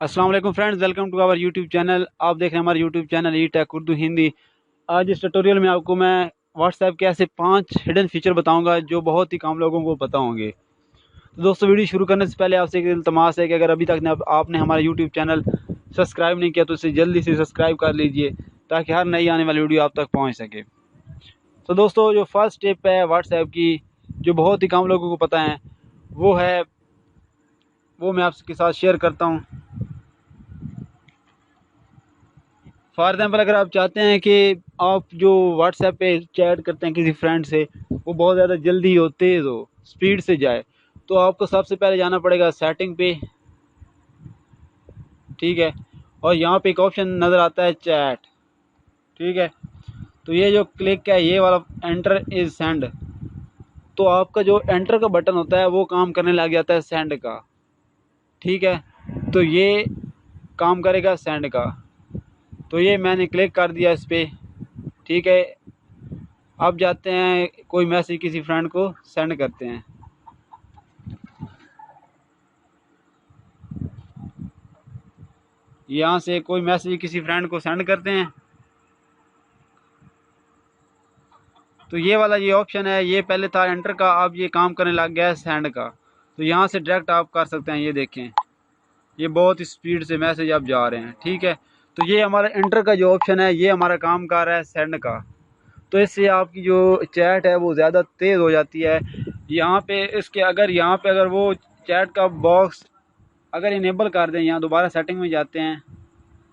अस्सलाम वालेकुम friends, welcome to our YouTube channel. आप देख रहे हैं हमारे YouTube channel E Tech Urdu Hindi. आज इस ट्यूटोरियल में आपको मैं व्हाट्सएप के ऐसे 5 हिडन फीचर बताऊंगा जो बहुत ही कम लोगों को पता होंगे। तो दोस्तों, वीडियो शुरू करने से पहले आपसे एक इल्तमास है कि अगर अभी तक आपने हमारा यूट्यूब चैनल सब्सक्राइब नहीं किया तो इसे जल्दी से सब्सक्राइब कर लीजिए ताकि हर नई आने वाली वीडियो आप तक पहुँच सके। तो दोस्तों, जो फर्स्ट स्टेप है व्हाट्सएप की, जो बहुत ही कम लोगों को पता है, वो मैं आपके साथ शेयर करता हूँ। फॉर एग्जाम्पल, अगर आप चाहते हैं कि आप जो व्हाट्सएप पे चैट करते हैं किसी फ्रेंड से, वो बहुत ज़्यादा जल्दी हो, तेज़ हो, स्पीड से जाए, तो आपको सबसे पहले जाना पड़ेगा सेटिंग पे। ठीक है। और यहाँ पे एक ऑप्शन नज़र आता है चैट। ठीक है। तो ये जो क्लिक है, ये वाला एंटर इज सेंड, तो आपका जो एंटर का बटन होता है वो काम करने लग जाता है सेंड का। ठीक है। तो ये काम करेगा सेंड का। तो ये मैंने क्लिक कर दिया इस पर। ठीक है। अब जाते हैं, कोई मैसेज किसी फ्रेंड को सेंड करते हैं। यहाँ से कोई मैसेज किसी फ्रेंड को सेंड करते हैं। तो ये वाला ये ऑप्शन है, ये पहले था एंटर का, अब ये काम करने लग गया है सेंड का। तो यहाँ से डायरेक्ट आप कर सकते हैं। ये देखें, ये बहुत स्पीड से मैसेज अब जा रहे हैं। ठीक है। तो ये हमारा एंटर का जो ऑप्शन है, ये हमारा काम कर रहा है सेंड का। तो इससे आपकी जो चैट है वो ज़्यादा तेज़ हो जाती है। यहाँ पे इसके अगर वो चैट का बॉक्स अगर इनेबल कर दें, यहाँ दोबारा सेटिंग में जाते हैं।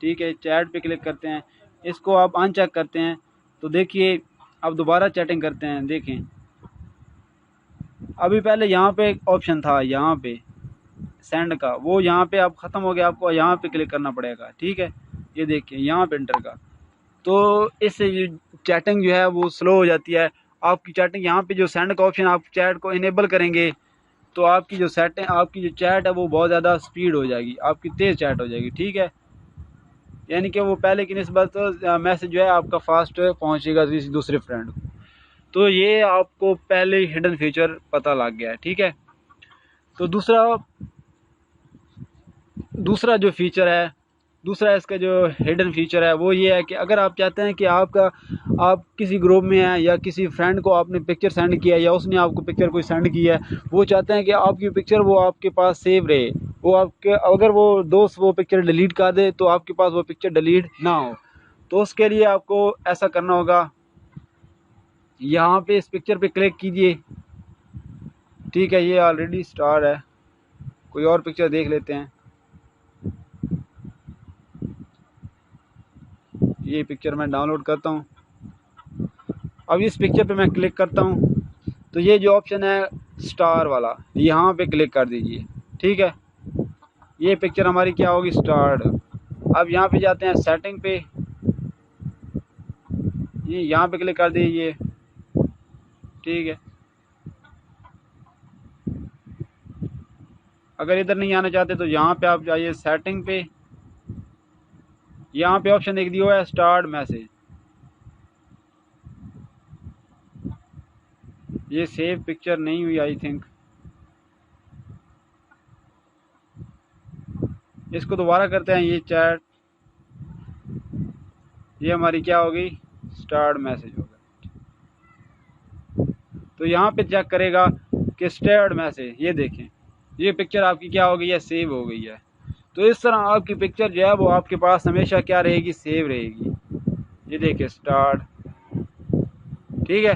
ठीक है। चैट पे क्लिक करते हैं, इसको आप अनचेक करते हैं। तो देखिए, अब दोबारा चैटिंग करते हैं। देखें, अभी पहले यहाँ पे ऑप्शन था, यहाँ पे सेंड का, वो यहाँ पे अब ख़त्म हो गया, आपको यहाँ पे क्लिक करना पड़ेगा। ठीक है। ये देखिए, यहाँ पे एंटर का। तो इससे चैटिंग जो है वो स्लो हो जाती है। आपकी चैटिंग, यहाँ पे जो सेंड का ऑप्शन, आप चैट को इनेबल करेंगे तो आपकी जो चैट है वो बहुत ज़्यादा स्पीड हो जाएगी, आपकी तेज़ चैट हो जाएगी। ठीक है। यानी कि वो पहले की निस्बत मैसेज जो है आपका फास्ट पहुंचेगा किसी दूसरे फ्रेंड को। तो ये आपको पहले ही हिडन फीचर पता लग गया है। ठीक है। तो दूसरा जो फीचर है, दूसरा इसका जो हिडन फीचर है वो ये है कि अगर आप चाहते हैं कि आप किसी ग्रुप में हैं या किसी फ्रेंड को आपने पिक्चर सेंड किया है या उसने आपको पिक्चर कोई सेंड किया है, वो चाहते हैं कि आपकी पिक्चर वो आपके पास सेव रहे, वो आपके, अगर वो दोस्त वो पिक्चर डिलीट कर दे तो आपके पास वो पिक्चर डिलीट ना हो। तो उसके लिए आपको ऐसा करना होगा, यहाँ पे इस पिक्चर पे क्लिक कीजिए। ठीक है। ये ऑलरेडी स्टार है, कोई और पिक्चर देख लेते हैं। ये पिक्चर मैं डाउनलोड करता हूँ। अब इस पिक्चर पे मैं क्लिक करता हूँ, तो ये जो ऑप्शन है स्टार वाला, यहाँ पे क्लिक कर दीजिए। ठीक है। ये पिक्चर हमारी क्या होगी, स्टार्ड। अब यहाँ पे जाते हैं सेटिंग पे, ये यहाँ पे क्लिक कर दीजिए। ठीक है। अगर इधर नहीं आना चाहते तो यहाँ पे आप जाइए सेटिंग पे, यहाँ पे ऑप्शन देख दिया है स्टार्ट मैसेज। ये सेव पिक्चर नहीं हुई आई थिंक, इसको दोबारा करते हैं। ये चैट, ये हमारी क्या होगी, स्टार्ट मैसेज होगा। तो यहाँ पे चेक करेगा कि स्टार्ट मैसेज, ये देखें, ये पिक्चर आपकी क्या हो गई है, सेव हो गई है। तो इस तरह आपकी पिक्चर जो है वो आपके पास हमेशा क्या रहेगी, सेव रहेगी। ये देखिए स्टार्ट। ठीक है।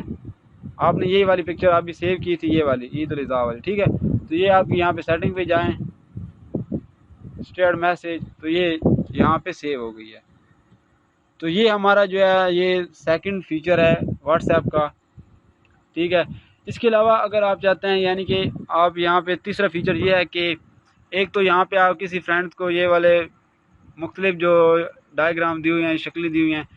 आपने यही वाली पिक्चर अभी सेव की थी, ये वाली ईद उल अज़हा वाली। ठीक है। तो ये आपकी यहाँ पे सेटिंग पे जाएं, स्टार्ट मैसेज, तो ये यहाँ पे सेव हो गई है। तो ये हमारा जो है ये सेकंड फीचर है व्हाट्सएप का। ठीक है। इसके अलावा अगर आप चाहते हैं, यानी कि आप यहाँ पे तीसरा फीचर ये है कि एक तो यहाँ पे आप किसी फ्रेंड्स को ये वाले मुख्तलिफ जो डायग्राम दी हुई हैं, शक्लें दी हुई हैं,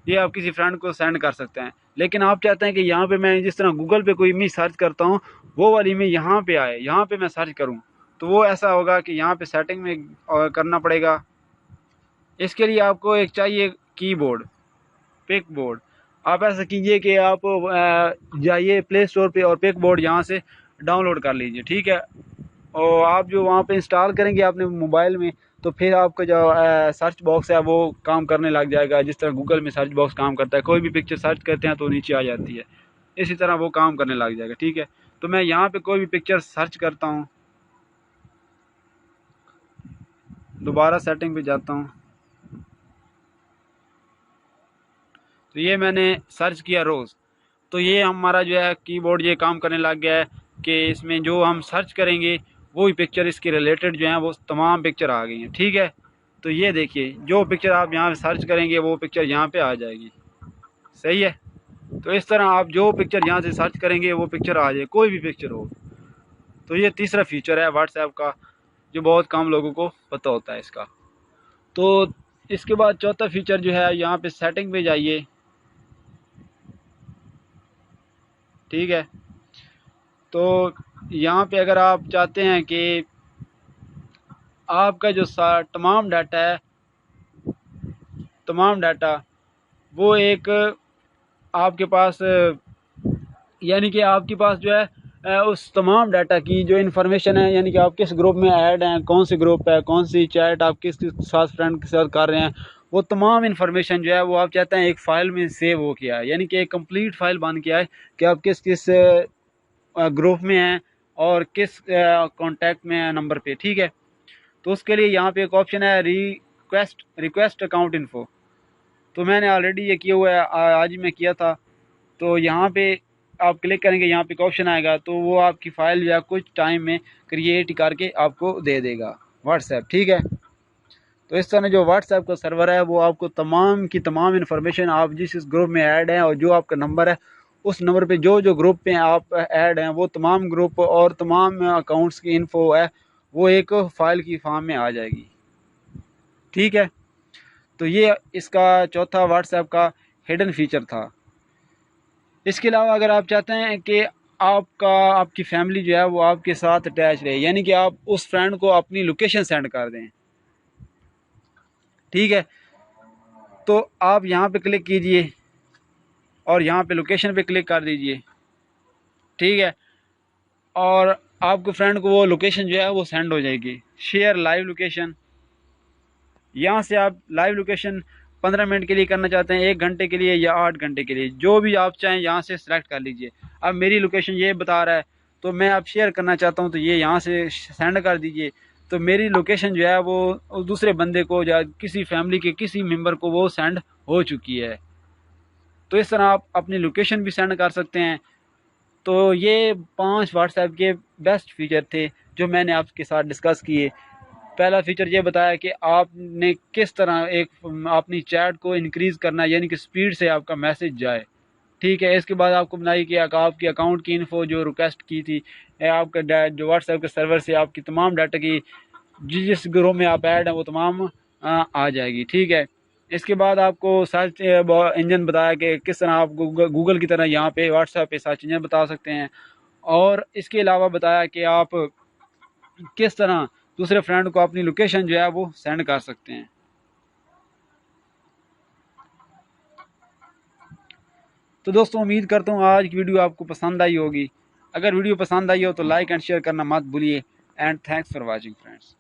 ये आप किसी फ्रेंड को सेंड कर सकते हैं। लेकिन आप चाहते हैं कि यहाँ पे मैं जिस तरह गूगल पे कोई इमेज सर्च करता हूँ, वो वाली इमेज यहाँ पे आए, यहाँ पे मैं सर्च करूँ, तो वो ऐसा होगा कि यहाँ पे सेटिंग में करना पड़ेगा। इसके लिए आपको एक चाहिए कीबोर्ड, पिक बोर्ड। आप ऐसा कीजिए कि आप जाइए प्ले स्टोर पे और पिक बोर्ड यहाँ से डाउनलोड कर लीजिए। ठीक है। और आप जो वहाँ पे इंस्टॉल करेंगे अपने मोबाइल में, तो फिर आपका जो सर्च बॉक्स है वो काम करने लग जाएगा। जिस तरह गूगल में सर्च बॉक्स काम करता है, कोई भी पिक्चर सर्च करते हैं तो नीचे आ जाती है, इसी तरह वो काम करने लग जाएगा। ठीक है, तो मैं यहाँ पे कोई भी पिक्चर सर्च करता हूँ, दोबारा सेटिंग पे जाता हूँ, तो ये मैंने सर्च किया रोज़, तो ये हमारा जो है कीबोर्ड ये काम करने लग गया है कि इसमें जो हम सर्च करेंगे वही पिक्चर इसके रिलेटेड जो है वो तमाम पिक्चर आ गई हैं। ठीक है, तो ये देखिए जो पिक्चर आप यहाँ सर्च करेंगे वो पिक्चर यहाँ पे आ जाएगी। सही है, तो इस तरह आप जो पिक्चर यहाँ से सर्च करेंगे वो पिक्चर आ जाए, कोई भी पिक्चर हो। तो ये तीसरा फीचर है व्हाट्सएप का जो बहुत कम लोगों को पता होता है इसका। तो इसके बाद चौथा फीचर जो है, यहाँ पे सेटिंग पे जाइए। ठीक है, तो यहाँ पे अगर आप चाहते हैं कि आपका जो तमाम डाटा है, तमाम डाटा वो एक आपके पास, यानी कि आपके पास जो है उस तमाम डाटा की जो इन्फॉर्मेशन है, यानी कि आप किस ग्रुप में ऐड हैं, कौन सी ग्रुप है, कौन सी चैट आप किस साथ फ्रेंड के साथ कर रहे हैं, वो तमाम इन्फॉर्मेशन जो है वो आप चाहते हैं एक फ़ाइल में सेव हो किया है, यानी कि एक कंप्लीट फ़ाइल बन के आए कि आप किस किस ग्रुप में हैं और किस कॉन्टैक्ट में है नंबर पे। ठीक है, तो उसके लिए यहाँ पे एक ऑप्शन है रिक्वेस्ट अकाउंट इन्फो, तो मैंने ऑलरेडी ये किया हुआ है, आज ही मैं किया था। तो यहाँ पे आप क्लिक करेंगे, यहाँ पे एक ऑप्शन आएगा, तो वो आपकी फ़ाइल या कुछ टाइम में क्रिएट करके आपको दे देगा व्हाट्सएप। ठीक है, तो इस तरह जो व्हाट्सएप का सर्वर है वो आपको तमाम की तमाम इन्फॉर्मेशन, आप जिस ग्रुप में ऐड हैं और जो आपका नंबर है उस नंबर पे जो जो ग्रुप पे आप ऐड हैं वो तमाम ग्रुप और तमाम अकाउंट्स की इन्फो है वो एक फ़ाइल की फॉर्म में आ जाएगी। ठीक है, तो ये इसका चौथा व्हाट्सएप का हिडन फीचर था। इसके अलावा अगर आप चाहते हैं कि आपकी फैमिली जो है वो आपके साथ अटैच रहे, यानी कि आप उस फ्रेंड को अपनी लोकेशन सेंड कर दें। ठीक है, तो आप यहाँ पे क्लिक कीजिए और यहाँ पे लोकेशन पे क्लिक कर दीजिए। ठीक है, और आपके फ्रेंड को वो लोकेशन जो है वो सेंड हो जाएगी। शेयर लाइव लोकेशन, यहाँ से आप लाइव लोकेशन 15 मिनट के लिए करना चाहते हैं, 1 घंटे के लिए या 8 घंटे के लिए, जो भी आप चाहें यहाँ से सिलेक्ट कर लीजिए। अब मेरी लोकेशन ये बता रहा है तो मैं अब शेयर करना चाहता हूँ, तो ये यहाँ से सेंड कर दीजिए। तो मेरी लोकेशन जो है वो दूसरे बंदे को या किसी फैमिली के किसी मेंबर को वो सेंड हो चुकी है। तो इस तरह आप अपनी लोकेशन भी सेंड कर सकते हैं। तो ये 5 व्हाट्सएप के बेस्ट फीचर थे जो मैंने आपके साथ डिस्कस किए। पहला फीचर ये बताया कि आपने किस तरह एक अपनी चैट को इंक्रीज़ करना है, यानी कि स्पीड से आपका मैसेज जाए। ठीक है, इसके बाद आपको बनाई कि आपके अकाउंट की इन्फो जो रिक्वेस्ट की थी, आपका जो व्हाट्सएप के सर्वर से आपकी तमाम डाटा की जिस ग्रुप में आप ऐड हैं वो तमाम आ जाएगी। ठीक है, इसके बाद आपको सर्च इंजन बताया कि किस तरह आप गूगल की तरह यहाँ पे व्हाट्सएप पे सर्च इंजन बता सकते हैं, और इसके अलावा बताया कि आप किस तरह दूसरे फ्रेंड को अपनी लोकेशन जो है वो सेंड कर सकते हैं। तो दोस्तों उम्मीद करता हूँ आज की वीडियो आपको पसंद आई होगी। अगर वीडियो पसंद आई हो तो लाइक एंड शेयर करना मत भूलिए। And thanks for watching friends.